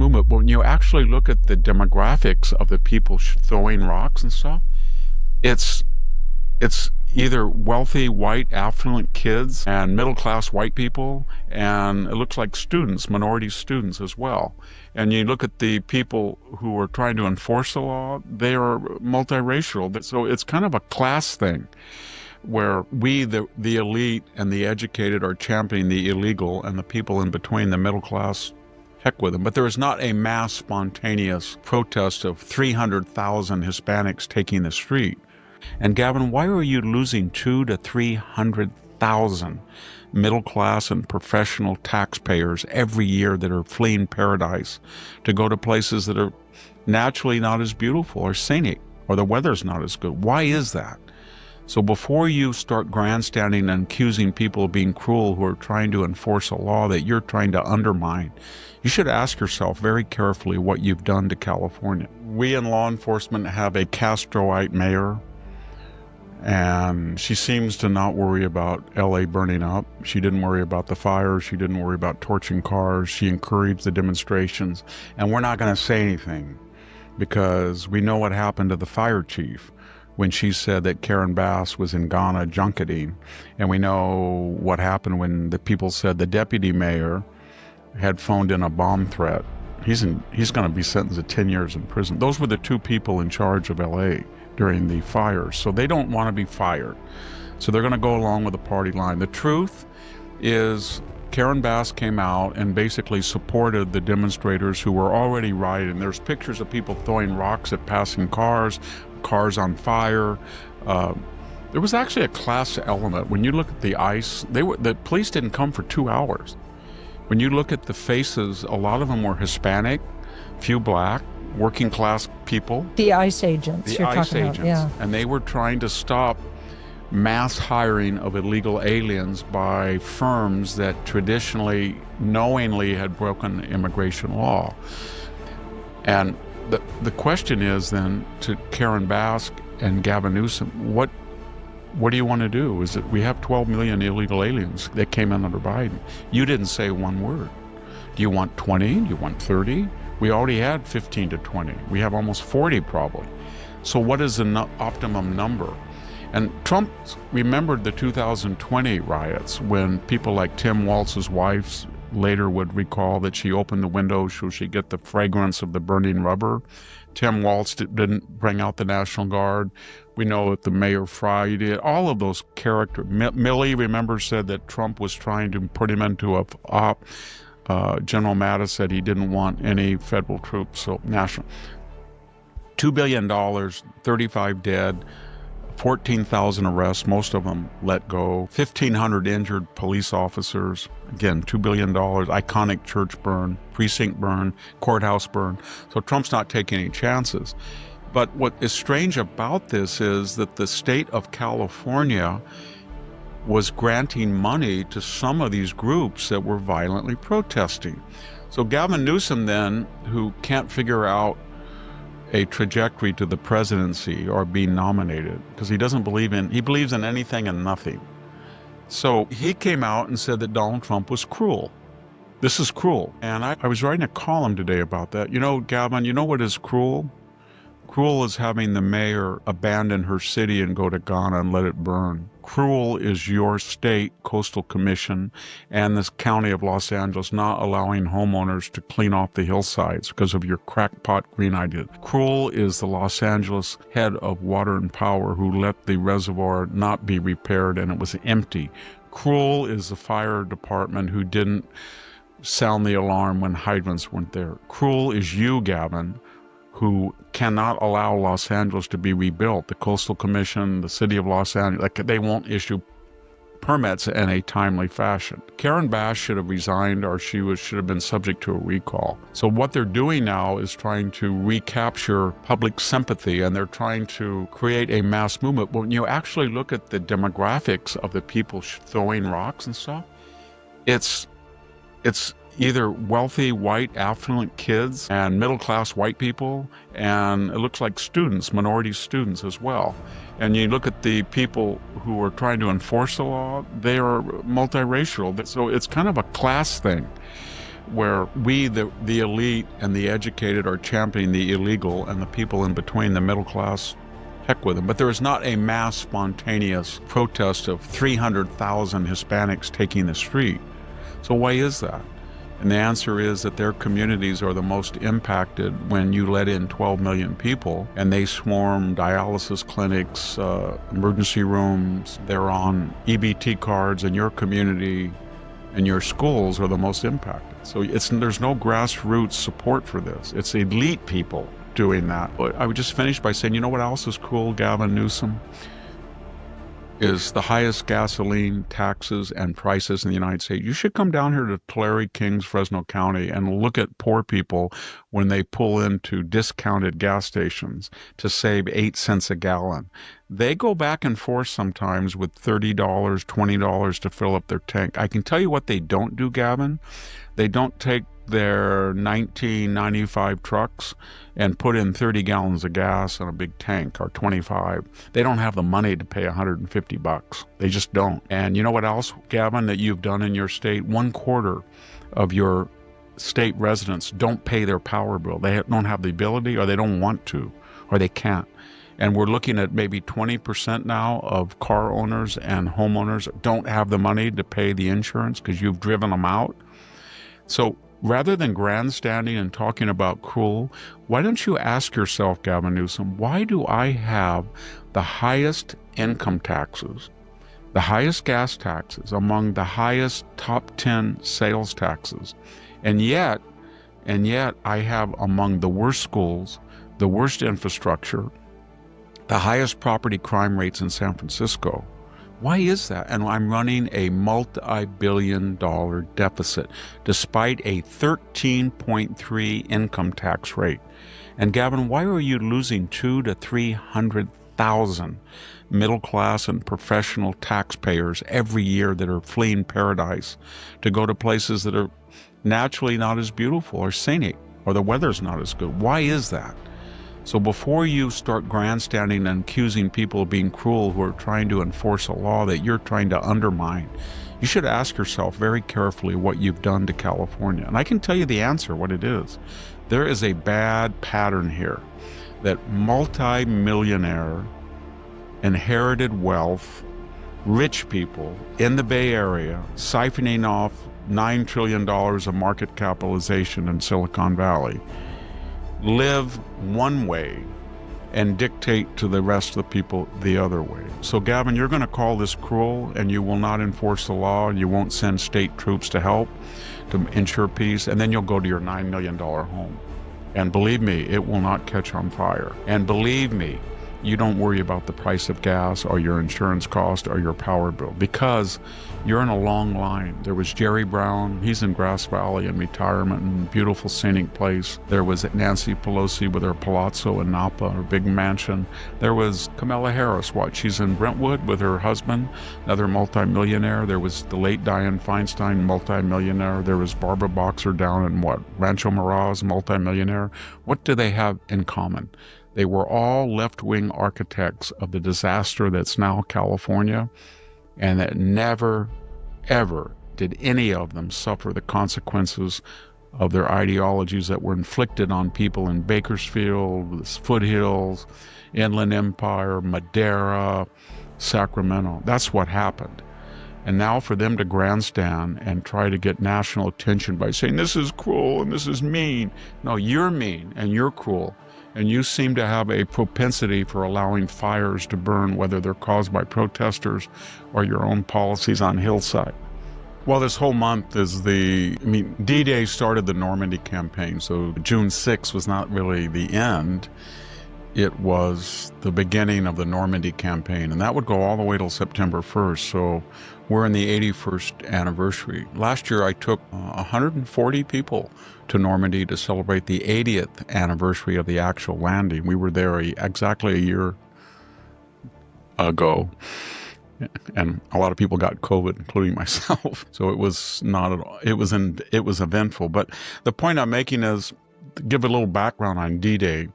movement, but when you actually look at the demographics of the people throwing rocks and stuff, it's either wealthy, white, affluent kids and middle-class white people, and it looks like students, minority students as well. And you look at the people who are trying to enforce the law, they are multiracial. So it's kind of a class thing where we, the elite and the educated, are championing the illegal, and the people in between, the middle class, heck with them. But there is not a mass spontaneous protest of 300,000 Hispanics taking the street. And Gavin, why are you losing 200,000 to 300,000 middle class and professional taxpayers every year that are fleeing paradise to go to places that are naturally not as beautiful or scenic, or the weather's not as good? Why is that? So before you start grandstanding and accusing people of being cruel who are trying to enforce a law that you're trying to undermine, you should ask yourself very carefully what you've done to California. We in law enforcement have a Castroite mayor, and she seems to not worry about LA burning up. She didn't worry about the fires. She didn't worry about torching cars. She encouraged the demonstrations. And we're not going to say anything because we know what happened to the fire chief when she said that Karen Bass was in Ghana junketing. And we know what happened when the people said the deputy mayor had phoned in a bomb threat. He's going to be sentenced to 10 years in prison. Those were the two people in charge of LA during the fires. So they don't want to be fired. So they're going to go along with the party line. The truth is Karen Bass came out and basically supported the demonstrators who were already rioting. There's pictures of people throwing rocks at passing cars on fire. There was actually a class element. When you look at the ICE, the police didn't come for 2 hours. When you look at the faces, a lot of them were Hispanic, few black, working class people. The ICE agents you're talking about, yeah. And they were trying to stop mass hiring of illegal aliens by firms that traditionally, knowingly had broken immigration law. And the question is then to Karen Bass and Gavin Newsom, what do you want to do? Is it we have 12 million illegal aliens that came in under Biden? You didn't say one word. Do you want 20? Do you want 30? We already had 15 to 20. We have almost 40 probably. So what is the optimum number? And Trump remembered the 2020 riots when people like Tim Walz's wife later would recall that she opened the window so she'd get the fragrance of the burning rubber. Tim Walz didn't bring out the National Guard. We know that the Mayor Fry did. All of those characters. Milley, remember, said that Trump was trying to put him into a op. General Mattis said he didn't want any federal troops, so national. $2 billion, 35 dead, 14,000 arrests, most of them let go, 1,500 injured police officers, again, $2 billion, iconic church burn, precinct burn, courthouse burn. So Trump's not taking any chances. But what is strange about this is that the state of California was granting money to some of these groups that were violently protesting. So Gavin Newsom then, who can't figure out a trajectory to the presidency or being nominated, because he believes in anything and nothing. So he came out and said that Donald Trump was cruel. This is cruel. And I was writing a column today about that. You know, Gavin, you know what is cruel? Cruel is having the mayor abandon her city and go to Ghana and let it burn. Cruel is your state coastal commission and this county of Los Angeles not allowing homeowners to clean off the hillsides because of your crackpot green idea. Cruel is the Los Angeles head of water and power who let the reservoir not be repaired and it was empty. Cruel is the fire department who didn't sound the alarm when hydrants weren't there. Cruel is you, Gavin, who cannot allow Los Angeles to be rebuilt. The Coastal Commission, the city of Los Angeles, they won't issue permits in a timely fashion. Karen Bass should have resigned or should have been subject to a recall. So what they're doing now is trying to recapture public sympathy and they're trying to create a mass movement. When you actually look at the demographics of the people throwing rocks and stuff, it's either wealthy, white, affluent kids and middle-class white people, and it looks like students, minority students as well. And you look at the people who are trying to enforce the law, they are multiracial. So it's kind of a class thing where we, the elite and the educated, are championing the illegal, and the people in between, the middle class, heck with them. But there is not a mass spontaneous protest of 300,000 Hispanics taking the street. So why is that? And the answer is that their communities are the most impacted when you let in 12 million people and they swarm dialysis clinics, emergency rooms, they're on EBT cards, and your community and your schools are the most impacted. So there's no grassroots support for this. It's elite people doing that. But I would just finish by saying, you know what else is cool, Gavin Newsom? Is the highest gasoline taxes and prices in the United States. You should come down here to Tulare, Kings, Fresno County and look at poor people when they pull into discounted gas stations to save 8 cents a gallon. They go back and forth sometimes with $30, $20 to fill up their tank. I can tell you what they don't do, Gavin. They don't take their 1995 trucks and put in 30 gallons of gas in a big tank, or 25. They don't have the money to pay $150. They just don't. And you know what else, Gavin, that you've done in your state? 1/4 of your state residents don't pay their power bill. They don't have the ability, or they don't want to, or they can't. And we're looking at maybe 20% now of car owners and homeowners don't have the money to pay the insurance because you've driven them out. So rather than grandstanding and talking about cruel, why don't you ask yourself, Gavin Newsom, why do I have the highest income taxes, the highest gas taxes, among the highest top 10 sales taxes, and yet I have among the worst schools, the worst infrastructure, the highest property crime rates in San Francisco? Why is that? And I'm running a multi-billion-dollar deficit despite a 13.3 income tax rate. And Gavin, why are you losing 200,000 to 300,000 middle class and professional taxpayers every year that are fleeing paradise to go to places that are naturally not as beautiful or scenic, or the weather's not as good? Why is that? So before you start grandstanding and accusing people of being cruel who are trying to enforce a law that you're trying to undermine, you should ask yourself very carefully what you've done to California. And I can tell you the answer, what it is. There is a bad pattern here that multi-millionaire, inherited wealth, rich people in the Bay Area siphoning off $9 trillion of market capitalization in Silicon Valley live one way and dictate to the rest of the people the other way. So Gavin, you're going to call this cruel, and you will not enforce the law, and you won't send state troops to help to ensure peace, and then you'll go to your $9 million home. And believe me, it will not catch on fire. And believe me, you don't worry about the price of gas or your insurance cost or your power bill, because you're in a long line. There was Jerry Brown, he's in Grass Valley in retirement, and beautiful scenic place. There was Nancy Pelosi with her palazzo in Napa, her big mansion. There was Kamala Harris, she's in Brentwood with her husband, another multimillionaire. There was the late Dianne Feinstein, multimillionaire. There was Barbara Boxer down in Rancho Mirage, multimillionaire. What do they have in common? They were all left-wing architects of the disaster that's now California, and that never, ever did any of them suffer the consequences of their ideologies that were inflicted on people in Bakersfield, the foothills, Inland Empire, Madera, Sacramento. That's what happened. And now for them to grandstand and try to get national attention by saying, this is cruel and this is mean. No, you're mean and you're cruel. And you seem to have a propensity for allowing fires to burn, whether they're caused by protesters or your own policies on Hillside. Well, this whole month is D-Day started the Normandy campaign, so June 6th was not really the end. It was the beginning of the Normandy campaign, and that would go all the way till September 1st, so we're in the 81st anniversary. Last year I took 140 people to Normandy to celebrate the 80th anniversary of the actual landing. We were there exactly a year ago, and a lot of people got COVID, including myself. So it was not at all, it was eventful. But the point I'm making is to give a little background on D-Day.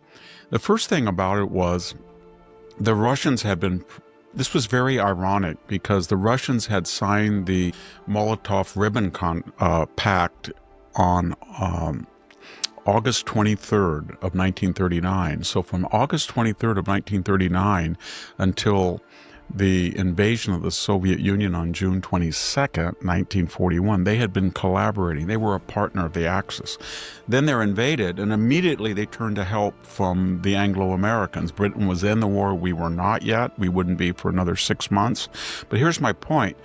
The first thing about it was the Russians had been, this was very ironic because the Russians had signed the Molotov-Ribbentrop Pact on August 23rd of 1939. So from August 23rd of 1939 until the invasion of the Soviet Union on June 22nd, 1941, they had been collaborating. They were a partner of the Axis. Then they're invaded, and immediately they turned to help from the Anglo-Americans. Britain was in the war. We were not yet. We wouldn't be for another 6 months. But here's my point.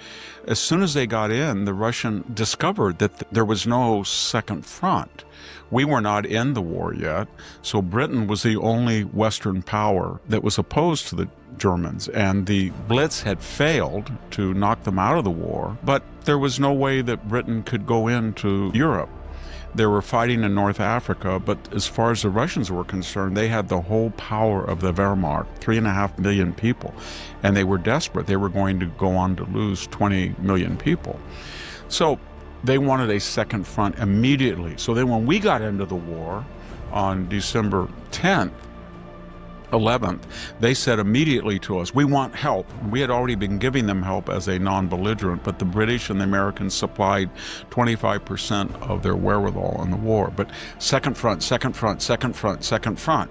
As soon as they got in, the Russian discovered that there was no second front. We were not in the war yet, so Britain was the only Western power that was opposed to the Germans, and the Blitz had failed to knock them out of the war, but there was no way that Britain could go into Europe. They were fighting in North Africa, but as far as the Russians were concerned, they had the whole power of the Wehrmacht, 3.5 million people, and they were desperate. They were going to go on to lose 20 million people. So they wanted a second front immediately. So then when we got into the war on December 10th, 11th, they said immediately to us, we want help. We had already been giving them help as a non-belligerent, but the British and the Americans supplied 25% of their wherewithal in the war. But second front, second front, second front, second front.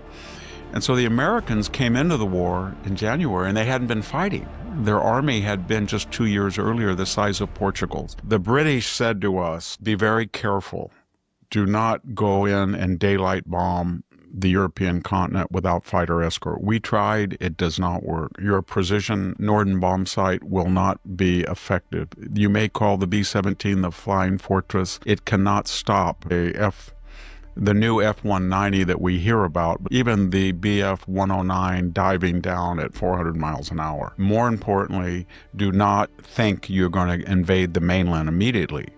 And so the Americans came into the war in January, and they hadn't been fighting. Their army had been just 2 years earlier the size of Portugal's. The British said to us, be very careful. Do not go in and daylight bomb the European continent without fighter escort. We tried, it does not work. Your precision Norden bomb sight will not be effective. You may call the B-17 the Flying Fortress. It cannot stop the new F-190 that we hear about, even the Bf-109 diving down at 400 miles an hour. More importantly, do not think you're going to invade the mainland immediately.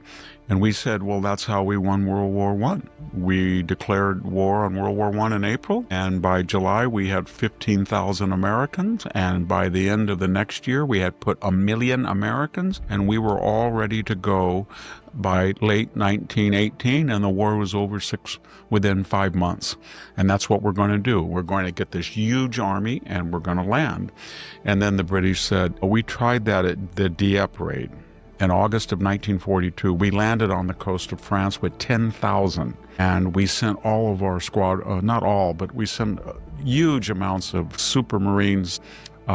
And we said, well, that's how we won World War I. We declared war on World War I in April, and by July we had 15,000 Americans, and by the end of the next year we had put 1 million Americans, and we were all ready to go by late 1918, and the war was over within 5 months. And that's what we're going to do. We're going to get this huge army, and we're going to land. And then the British said, we tried that at the Dieppe raid. In August of 1942, we landed on the coast of France with 10,000, and we sent all of our squad, not all, but we sent huge amounts of Supermarines,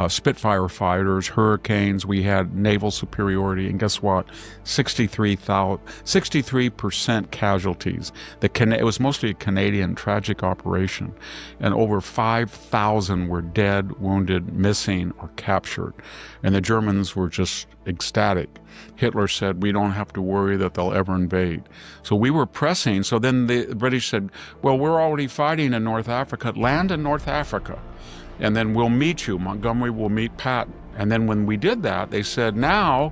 Spitfire fighters, Hurricanes. We had naval superiority, and guess what? 63% casualties. It was mostly a Canadian tragic operation, and over 5,000 were dead, wounded, missing, or captured. And the Germans were just ecstatic. Hitler said, we don't have to worry that they'll ever invade. So we were pressing. So then the British said, well, we're already fighting in North Africa. Land in North Africa, and then we'll meet you. Montgomery will meet Patton. And then when we did that, they said, now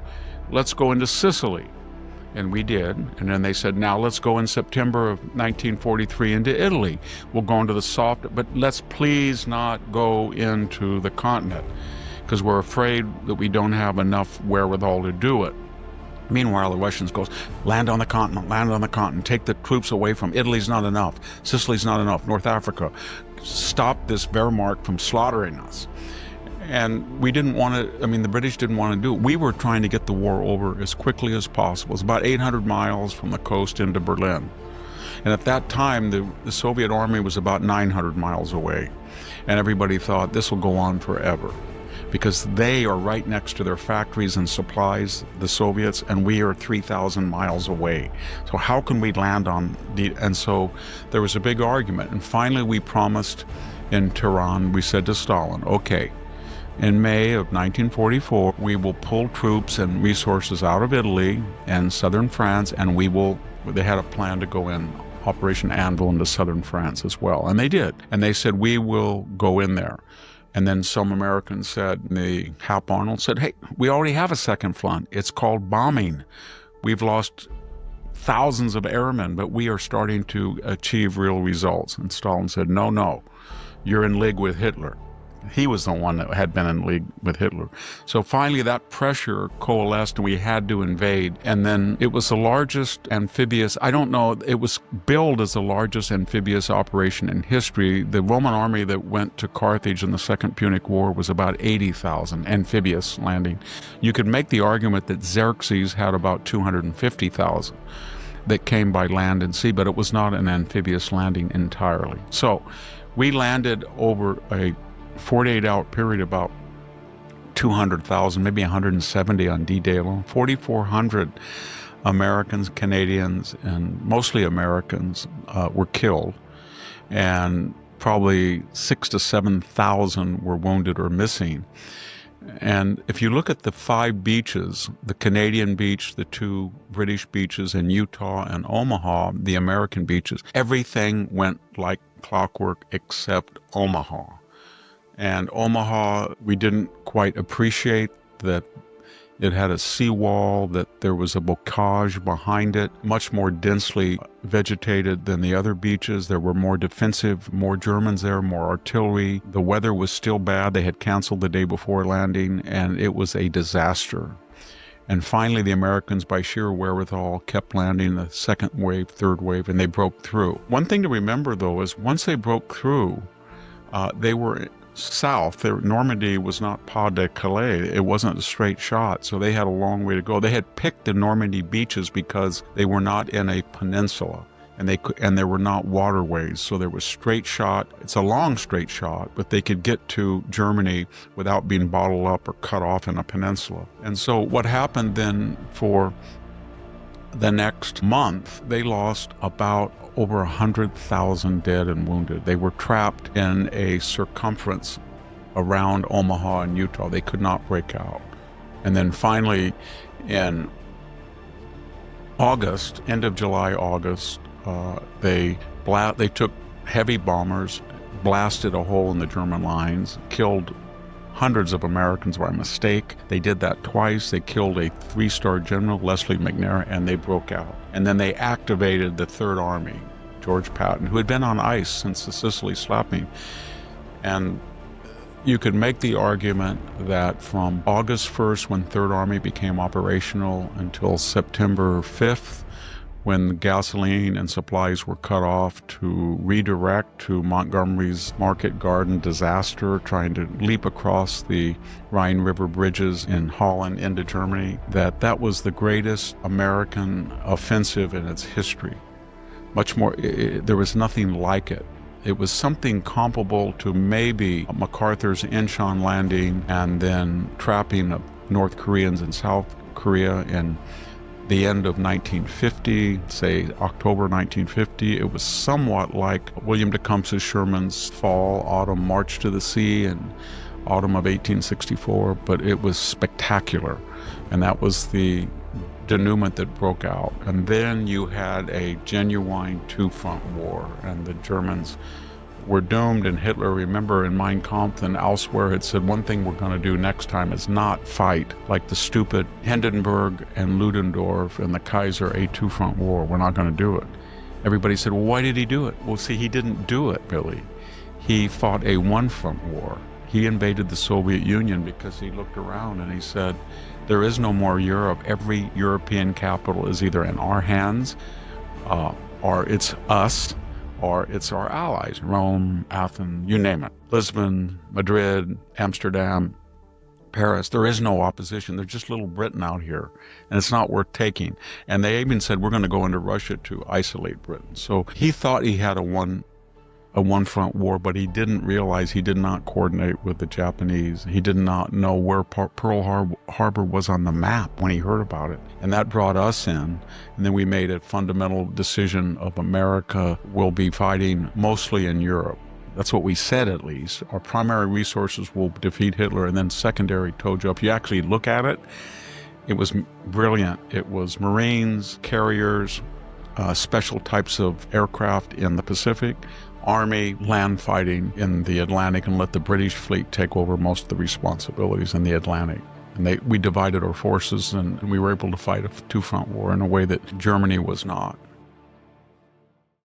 let's go into Sicily. And we did. And then they said, now let's go in September of 1943 into Italy. We'll go into the soft, but let's please not go into the continent, because we're afraid that we don't have enough wherewithal to do it. Meanwhile, the Russians goes, land on the continent, take the troops away from Italy's not enough, Sicily's not enough, North Africa. Stop this Wehrmacht from slaughtering us. And we didn't want to, the British didn't want to do it. We were trying to get the war over as quickly as possible. It's about 800 miles from the coast into Berlin. And at that time, the Soviet army was about 900 miles away. And everybody thought this will go on forever, because they are right next to their factories and supplies, the Soviets, and we are 3,000 miles away. So how can we land on and so there was a big argument. And finally we promised in Tehran, we said to Stalin, okay, in May of 1944, we will pull troops and resources out of Italy and southern France, and they had a plan to go in Operation Anvil into southern France as well. And they did. And they said, we will go in there. And then some Americans said, the Hap Arnold said, hey, we already have a second front. It's called bombing. We've lost thousands of airmen, but we are starting to achieve real results. And Stalin said, no, you're in league with Hitler. He was the one that had been in league with Hitler. So finally that pressure coalesced and we had to invade. And then it was the largest amphibious, it was billed as the largest amphibious operation in history. The Roman army that went to Carthage in the Second Punic War was about 80,000 amphibious landing. You could make the argument that Xerxes had about 250,000. that came by land and sea, but it was not an amphibious landing entirely. So we landed over a 48-hour period about 200,000, maybe 170 on D-Day alone. 4,400 Americans, Canadians, and mostly Americans were killed, and probably 6,000 to 7,000 were wounded or missing. And if you look at the 5 beaches, the Canadian beach, the 2 British beaches in Utah and Omaha, the American beaches, everything went like clockwork except Omaha. And Omaha, we didn't quite appreciate that it had a seawall, that there was a bocage behind it, much more densely vegetated than the other beaches. There were more defensive, more Germans there, more artillery. The weather was still bad. They had canceled the day before landing, and it was a disaster. And finally, the Americans, by sheer wherewithal, kept landing the second wave, third wave, and they broke through. One thing to remember, though, is once they broke through, they were south. Normandy was not Pas de Calais. It wasn't a straight shot, so they had a long way to go. They had picked the Normandy beaches because they were not in a peninsula, and there were not waterways, so there was straight shot. It's a long straight shot, but they could get to Germany without being bottled up or cut off in a peninsula. And so what happened then for the next month, they lost about over 100,000 dead and wounded. They were trapped in a circumference around Omaha and Utah. They could not break out. And then finally, in August, end of July, August, they took heavy bombers, blasted a hole in the German lines, killed hundreds of Americans by mistake. They did that twice. They killed a 3-star general, Leslie McNair, and they broke out. And then they activated the Third Army, George Patton, who had been on ice since the Sicily slapping. And you could make the argument that from August 1st, when Third Army became operational, until September 5th, when gasoline and supplies were cut off, to redirect to Montgomery's Market Garden disaster, trying to leap across the Rhine River bridges in Holland into Germany, that was the greatest American offensive in its history. Much more, there was nothing like it. It was something comparable to maybe MacArthur's Incheon landing and then trapping of North Koreans in South Korea in the end of 1950, say October 1950. It was somewhat like William Tecumseh Sherman's fall, autumn march to the sea in autumn of 1864, but it was spectacular. And that was the denouement that broke out. And then you had a genuine two-front war, and the Germans were doomed. And Hitler, remember, in Mein Kampf and elsewhere, had said, one thing we're going to do next time is not fight like the stupid Hindenburg and Ludendorff and the Kaiser, a two-front war. We're not going to do it. Everybody said, well, why did he do it? Well, see, he didn't do it, really. He fought a one-front war. He invaded the Soviet Union because he looked around and he said, there is no more Europe. Every European capital is either in our hands, or it's us, or it's our allies, Rome, Athens, you name it, Lisbon, Madrid, Amsterdam, Paris. There is no opposition. There's just little Britain out here, and it's not worth taking. And they even said, we're going to go into Russia to isolate Britain. So he thought he had a one-front war, but he didn't realize he did not coordinate with the Japanese. He did not know where Pearl Harbor was on the map when he heard about it. And that brought us in. And then we made a fundamental decision of America will be fighting mostly in Europe. That's what we said, at least. Our primary resources will defeat Hitler, and then secondary told you. If you actually look at it, it was brilliant. It was Marines, carriers, special types of aircraft in the Pacific, Army, land fighting in the Atlantic, and let the British fleet take over most of the responsibilities in the Atlantic. And we divided our forces, and we were able to fight a two-front war in a way that Germany was not.